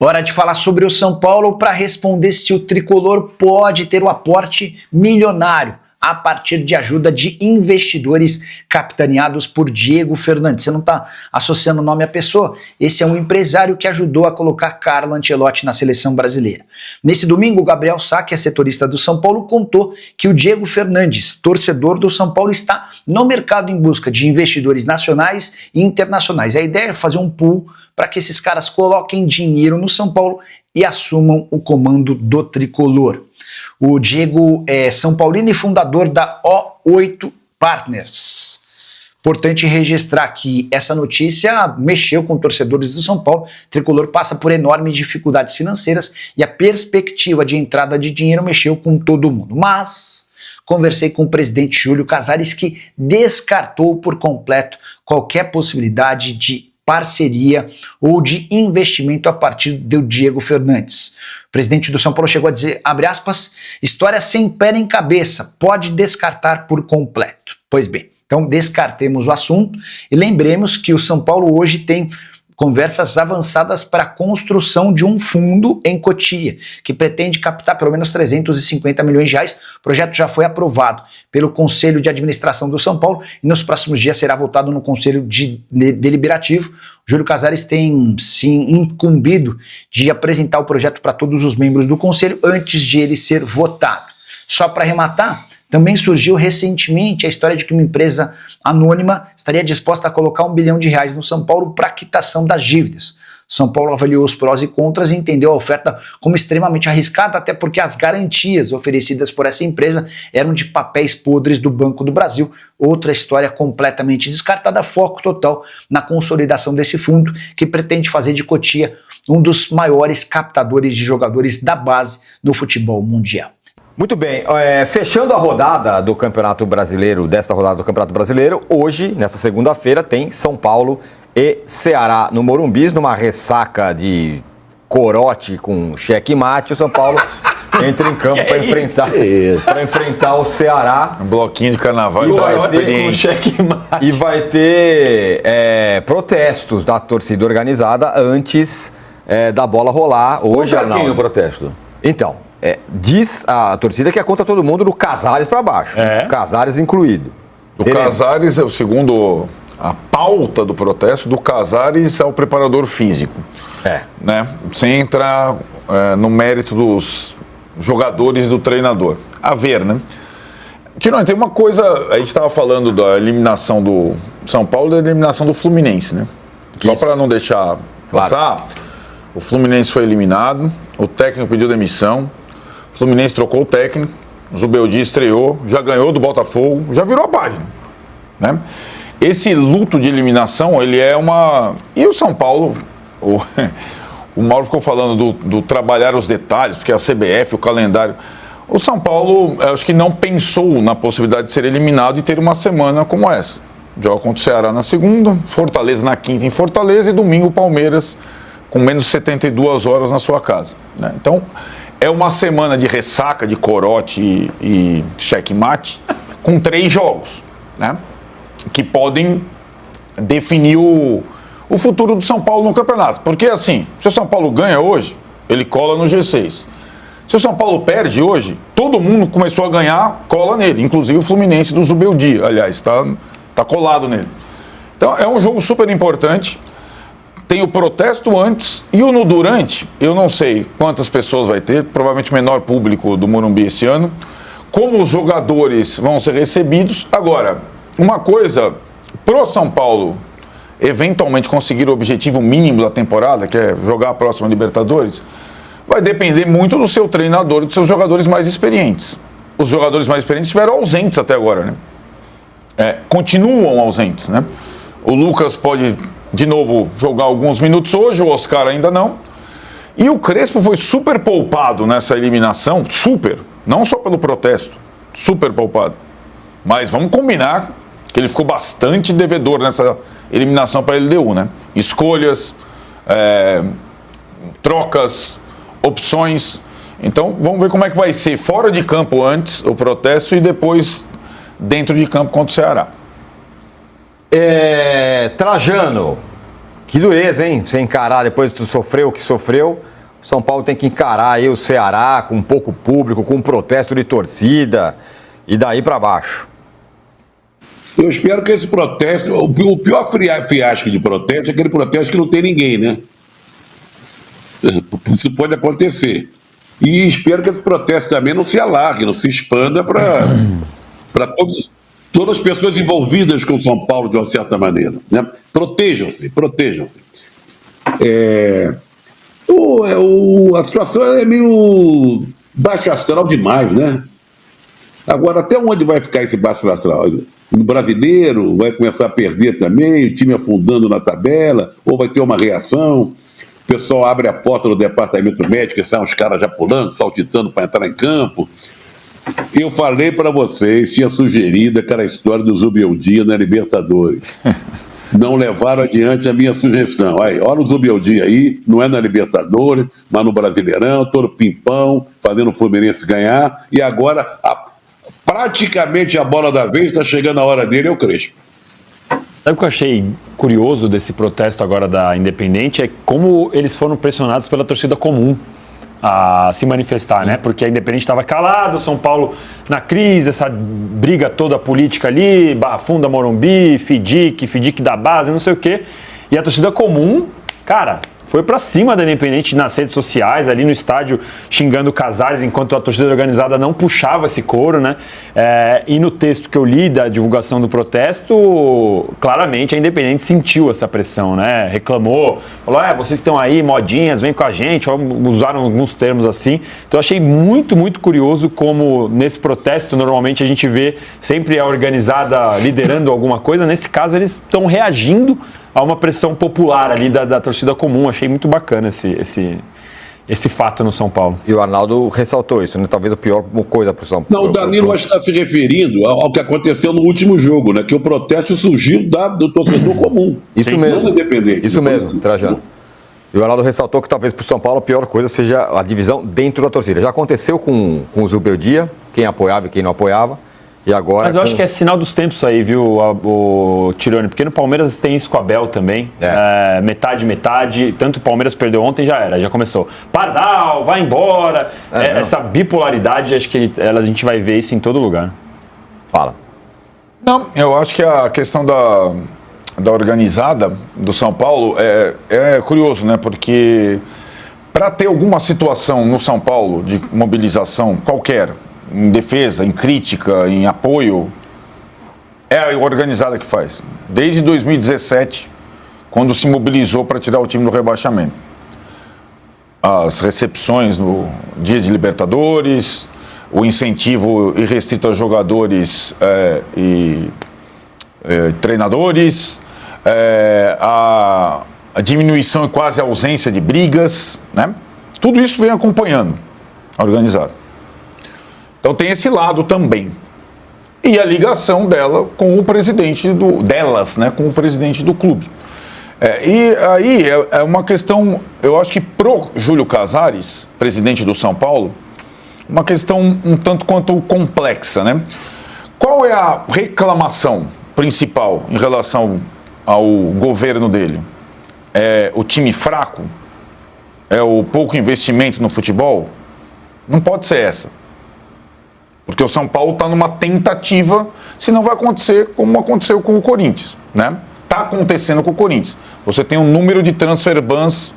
Hora de falar sobre o São Paulo para responder se o tricolor pode ter um aporte milionário a partir de ajuda de investidores capitaneados por Diego Fernandes. Você não está associando o nome à pessoa? Esse é um empresário que ajudou a colocar Carlo Ancelotti na seleção brasileira. Nesse domingo, o Gabriel Sá, que é setorista do São Paulo, contou que o Diego Fernandes, torcedor do São Paulo, está no mercado em busca de investidores nacionais e internacionais. A ideia é fazer um pool para que esses caras coloquem dinheiro no São Paulo e assumam o comando do tricolor. O Diego é São Paulino e fundador da O8 Partners. Importante registrar que essa notícia mexeu com torcedores do São Paulo. O tricolor passa por enormes dificuldades financeiras e a perspectiva de entrada de dinheiro mexeu com todo mundo. Mas conversei com o presidente Júlio Casares, que descartou por completo qualquer possibilidade de parceria ou de investimento a partir do Diego Fernandes. O presidente do São Paulo chegou a dizer, abre aspas, história sem pé nem cabeça, pode descartar por completo. Pois bem, então descartemos o assunto e lembremos que o São Paulo hoje tem conversas avançadas para a construção de um fundo em Cotia, que pretende captar pelo menos 350 milhões de reais. O projeto já foi aprovado pelo Conselho de Administração do São Paulo e nos próximos dias será votado no Conselho Deliberativo. O Júlio Casares tem se incumbido de apresentar o projeto para todos os membros do Conselho antes de ele ser votado. Só para arrematar, também surgiu recentemente a história de que uma empresa anônima estaria disposta a colocar R$1 bilhão no São Paulo para quitação das dívidas. São Paulo avaliou os prós e contras e entendeu a oferta como extremamente arriscada, até porque as garantias oferecidas por essa empresa eram de papéis podres do Banco do Brasil. Outra história completamente descartada, foco total na consolidação desse fundo, que pretende fazer de Cotia um dos maiores captadores de jogadores da base no futebol mundial. Muito bem, fechando a rodada do Campeonato Brasileiro, desta rodada do Campeonato Brasileiro, hoje, nessa segunda-feira, tem São Paulo e Ceará no Morumbi, numa ressaca de corote com cheque-mate. O São Paulo entra em campo para enfrentar o Ceará. Um bloquinho de carnaval e vai ter protestos da torcida organizada antes da bola rolar. Hoje, contra quem o protesto? Então, diz a torcida que é contra todo mundo do Casares para baixo, Casares incluído. Do Casares, segundo a pauta do protesto, do Casares ao preparador físico. Né? Sem entrar no mérito dos jogadores e do treinador. A ver, né? Tirone, tem uma coisa, a gente estava falando da eliminação do São Paulo e da eliminação do Fluminense, né? Só para não deixar passar, o Fluminense foi eliminado, o técnico pediu demissão, o Fluminense trocou o técnico, o Zubeldia estreou, já ganhou do Botafogo, já virou a página, né? Esse luto de eliminação, ele é uma... E o São Paulo, o Mauro ficou falando do trabalhar os detalhes, porque a CBF, o calendário... O São Paulo, acho que não pensou na possibilidade de ser eliminado e ter uma semana como essa. Joga contra o Ceará na segunda, Fortaleza na quinta em Fortaleza e domingo Palmeiras com menos de 72 horas na sua casa, né? Então, é uma semana de ressaca, de corote e checkmate com 3 jogos, né? Que podem definir o futuro do São Paulo no campeonato. Porque assim, se o São Paulo ganha hoje, ele cola no G6. Se o São Paulo perde hoje, todo mundo começou a ganhar, cola nele. Inclusive o Fluminense do Zubeldia, aliás, está colado nele. Então é um jogo super importante. Tem o protesto antes e o no durante. Eu não sei quantas pessoas vai ter, provavelmente menor público do Morumbi esse ano. Como os jogadores vão ser recebidos. Agora, uma coisa, pro São Paulo eventualmente conseguir o objetivo mínimo da temporada, que é jogar a próxima Libertadores, vai depender muito do seu treinador e dos seus jogadores mais experientes. Os jogadores mais experientes estiveram ausentes até agora, né? Continuam ausentes, né? O Lucas pode, de novo, jogar alguns minutos hoje, o Oscar ainda não. E o Crespo foi super poupado nessa eliminação, super, não só pelo protesto, super poupado. Mas vamos combinar que ele ficou bastante devedor nessa eliminação para a LDU, né? Escolhas, trocas, opções. Então, vamos ver como é que vai ser fora de campo antes, o protesto, e depois dentro de campo contra o Ceará. Trajano, Que dureza, hein? Você encarar depois de sofrer o que sofreu. O São Paulo tem que encarar aí o Ceará com pouco público, com um protesto de torcida e daí para baixo. Eu espero que esse protesto, o pior fiasco de protesto é aquele protesto que não tem ninguém, né? Isso pode acontecer. E espero que esse protesto também não se alargue, não se expanda para todas as pessoas envolvidas com São Paulo de uma certa maneira, né? Protejam-se. A situação é meio baixo astral demais, né? Agora, até onde vai ficar esse baixo astral? No Brasileiro vai começar a perder também, o time afundando na tabela, ou vai ter uma reação, o pessoal abre a porta do departamento médico e saem uns caras já pulando, saltitando para entrar em campo. Eu falei para vocês, tinha sugerido aquela história do Zubeldia na Libertadores. Não levaram adiante a minha sugestão. Olha o Zubeldia aí, não é na Libertadores, mas no Brasileirão, todo pimpão, fazendo o Fluminense ganhar, e agora praticamente a bola da vez, está chegando a hora dele, é o Crespo. Sabe o que eu achei curioso desse protesto agora da Independente? É como eles foram pressionados pela torcida comum a se manifestar, né? Porque a Independente estava calado, São Paulo na crise, essa briga toda política ali, Barra Funda, Morumbi, FIDIC da base, não sei o quê. E a torcida comum, cara, foi pra cima da Independente nas redes sociais, ali no estádio, xingando o Casares, enquanto a torcida organizada não puxava esse coro, né? E no texto que eu li da divulgação do protesto, claramente a Independente sentiu essa pressão, né? Reclamou, falou, vocês estão aí, modinhas, vem com a gente, usaram alguns termos assim. Então eu achei muito, muito curioso como nesse protesto, normalmente a gente vê sempre a organizada liderando alguma coisa, nesse caso eles estão reagindo a uma pressão popular ali da torcida comum. Achei muito bacana esse fato no São Paulo. E o Arnaldo ressaltou isso, né? Talvez a pior coisa para o São Paulo. Não, o Danilo acho que está se referindo ao que aconteceu no último jogo, né? Que o protesto surgiu do torcedor comum. Isso mesmo. Não independente. Isso mesmo, Trajano. E o Arnaldo ressaltou que talvez para o São Paulo a pior coisa seja a divisão dentro da torcida. Já aconteceu com o Zubeldia, quem apoiava e quem não apoiava. E agora, mas eu acho que é sinal dos tempos aí, viu, o Tirone? Porque no Palmeiras tem isso com a Abel também. Metade. Tanto o Palmeiras perdeu ontem, já começou. Pardal, vai embora. Essa bipolaridade, acho que a gente vai ver isso em todo lugar. Fala. Não, eu acho que a questão da organizada do São Paulo é curioso, né? Porque para ter alguma situação no São Paulo de mobilização qualquer, em defesa, em crítica, em apoio, é a organizada que faz. Desde 2017, quando se mobilizou para tirar o time do rebaixamento. As recepções no dia de Libertadores, o incentivo irrestrito aos jogadores e treinadores, a diminuição e quase ausência de brigas, né? Tudo isso vem acompanhando a organizada. Então tem esse lado também. E a ligação dela com o presidente delas, né, com o presidente do clube. E aí é uma questão, eu acho que pro Júlio Casares, presidente do São Paulo, uma questão um tanto quanto complexa, né? Qual é a reclamação principal em relação ao governo dele? É o time fraco? É o pouco investimento no futebol? Não pode ser essa. Porque o São Paulo está numa tentativa, se não vai acontecer como aconteceu com o Corinthians, né? Está acontecendo com o Corinthians. Você tem um número de transfer bans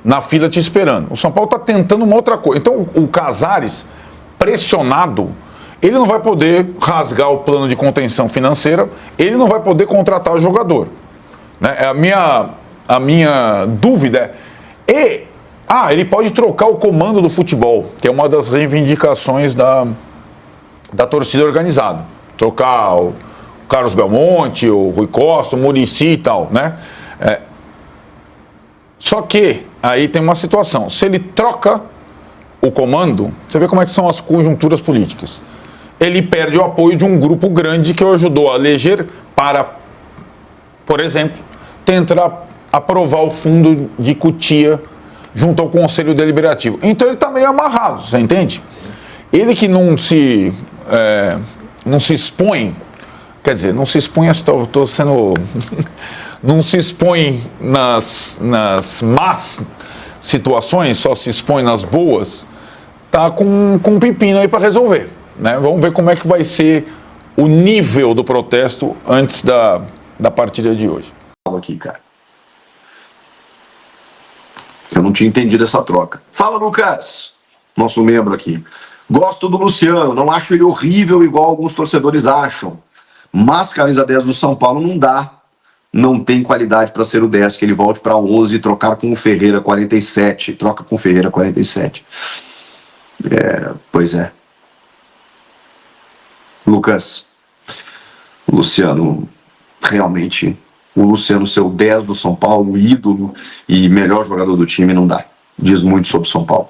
na fila te esperando. O São Paulo está tentando uma outra coisa. Então o Casares, pressionado, ele não vai poder rasgar o plano de contenção financeira, ele não vai poder contratar o jogador, né? A minha dúvida ele pode trocar o comando do futebol, que é uma das reivindicações da torcida organizada. Trocar o Carlos Belmonte, o Rui Costa, o Muricy e tal, né? Só que aí tem uma situação. Se ele troca o comando, você vê como é que são as conjunturas políticas. Ele perde o apoio de um grupo grande que o ajudou a eleger para, por exemplo, tentar aprovar o fundo de Cutia junto ao Conselho Deliberativo. Então ele está meio amarrado, você entende? Ele que não se expõe, quer dizer, não se expõe, estou sendo não se expõe nas más situações, só se expõe nas boas, tá com um pepino aí para resolver, né? Vamos ver como é que vai ser o nível do protesto antes da partida de hoje. Aqui, cara. Eu não tinha entendido essa troca. Fala, Lucas, nosso membro aqui. Gosto do Luciano, não acho ele horrível igual alguns torcedores acham. Mas camisa 10 do São Paulo não dá. Não tem qualidade para ser o 10, que ele volte para 11 e trocar com o Ferreira 47. Troca com o Ferreira 47. Pois é. Lucas, o Luciano, realmente, o Luciano ser o 10 do São Paulo, o ídolo e melhor jogador do time, não dá. Diz muito sobre o São Paulo.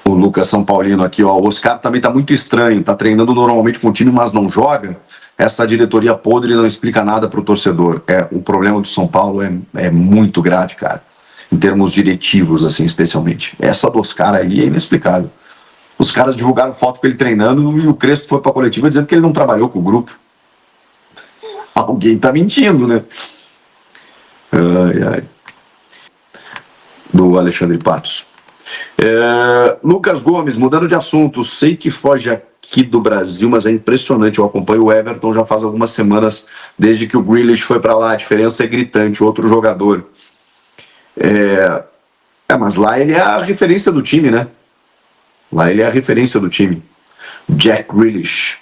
O Lucas São Paulino aqui, ó. O Oscar também tá muito estranho, tá treinando normalmente com o time, mas não joga. Essa diretoria podre não explica nada pro torcedor. O problema do São Paulo é muito grave, cara. Em termos diretivos, assim, especialmente. Essa do Oscar aí é inexplicável. Os caras divulgaram foto com ele treinando e o Crespo foi pra coletiva dizendo que ele não trabalhou com o grupo. Alguém tá mentindo, né? Ai, ai. Do Alexandre Patos. Lucas Gomes, mudando de assunto, sei que foge aqui do Brasil, mas é impressionante. Eu acompanho o Everton já faz algumas semanas, desde que o Grealish foi pra lá. A diferença é gritante, outro jogador. Mas lá ele é a referência do time, né? Lá ele é a referência do time. Jack Grealish.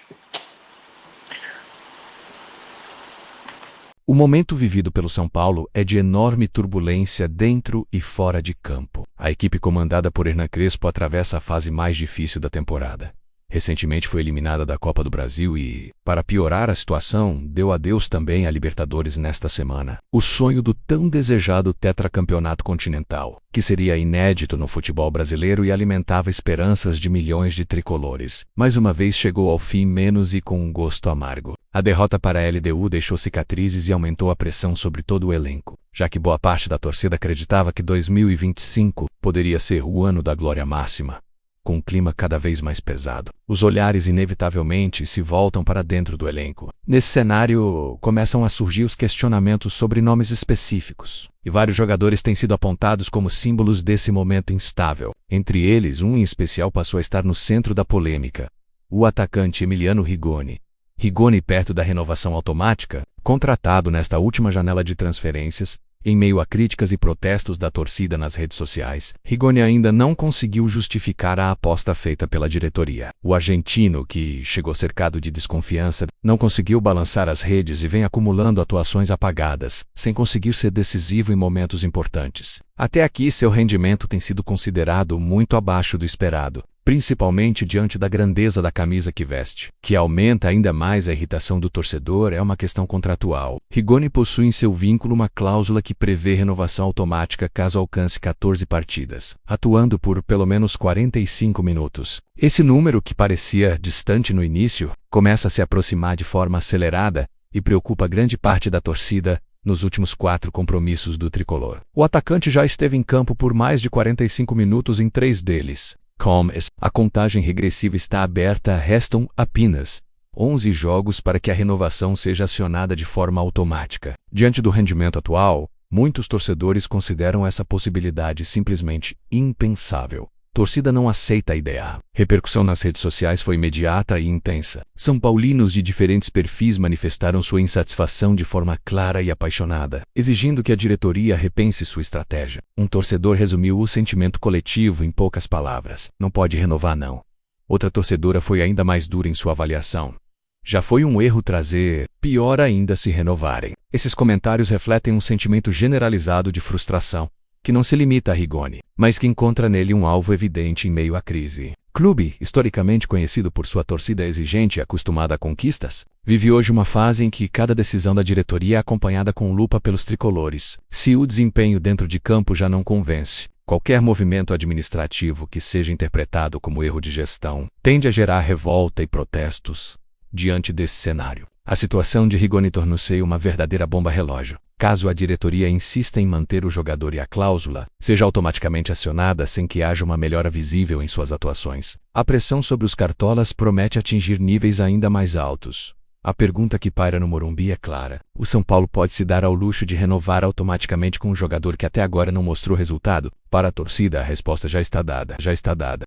O momento vivido pelo São Paulo é de enorme turbulência dentro e fora de campo. A equipe comandada por Hernan Crespo atravessa a fase mais difícil da temporada. Recentemente foi eliminada da Copa do Brasil e, para piorar a situação, deu adeus também à Libertadores nesta semana. O sonho do tão desejado tetracampeonato continental, que seria inédito no futebol brasileiro e alimentava esperanças de milhões de tricolores, mais uma vez chegou ao fim menos e com um gosto amargo. A derrota para a LDU deixou cicatrizes e aumentou a pressão sobre todo o elenco, já que boa parte da torcida acreditava que 2025 poderia ser o ano da glória máxima. Com um clima cada vez mais pesado, os olhares inevitavelmente se voltam para dentro do elenco. Nesse cenário, começam a surgir os questionamentos sobre nomes específicos, e vários jogadores têm sido apontados como símbolos desse momento instável. Entre eles, um em especial passou a estar no centro da polêmica: o atacante Emiliano Rigoni. Rigoni, perto da renovação automática, contratado nesta última janela de transferências, em meio a críticas e protestos da torcida nas redes sociais, Rigoni ainda não conseguiu justificar a aposta feita pela diretoria. O argentino, que chegou cercado de desconfiança, não conseguiu balançar as redes e vem acumulando atuações apagadas, sem conseguir ser decisivo em momentos importantes. Até aqui, seu rendimento tem sido considerado muito abaixo do esperado, principalmente diante da grandeza da camisa que veste, que aumenta ainda mais a irritação do torcedor. É uma questão contratual. Rigoni possui em seu vínculo uma cláusula que prevê renovação automática caso alcance 14 partidas, atuando por pelo menos 45 minutos. Esse número, que parecia distante no início, começa a se aproximar de forma acelerada e preocupa grande parte da torcida nos últimos 4 compromissos do tricolor. O atacante já esteve em campo por mais de 45 minutos em 3 deles. A contagem regressiva está aberta, restam apenas 11 jogos para que a renovação seja acionada de forma automática. Diante do rendimento atual, muitos torcedores consideram essa possibilidade simplesmente impensável. Torcida não aceita a ideia. Repercussão nas redes sociais foi imediata e intensa. São paulinos de diferentes perfis manifestaram sua insatisfação de forma clara e apaixonada, exigindo que a diretoria repense sua estratégia. Um torcedor resumiu o sentimento coletivo em poucas palavras: não pode renovar, não. Outra torcedora foi ainda mais dura em sua avaliação: já foi um erro trazer, pior ainda se renovarem. Esses comentários refletem um sentimento generalizado de frustração, que não se limita a Rigoni, mas que encontra nele um alvo evidente em meio à crise. Clube, historicamente conhecido por sua torcida exigente e acostumada a conquistas, vive hoje uma fase em que cada decisão da diretoria é acompanhada com lupa pelos tricolores. Se o desempenho dentro de campo já não convence, qualquer movimento administrativo que seja interpretado como erro de gestão tende a gerar revolta e protestos. Diante desse cenário, a situação de Rigoni tornou-se uma verdadeira bomba relógio. Caso a diretoria insista em manter o jogador e a cláusula seja automaticamente acionada sem que haja uma melhora visível em suas atuações, a pressão sobre os cartolas promete atingir níveis ainda mais altos. A pergunta que paira no Morumbi é clara: o São Paulo pode se dar ao luxo de renovar automaticamente com um jogador que até agora não mostrou resultado? Para a torcida, a resposta já está dada.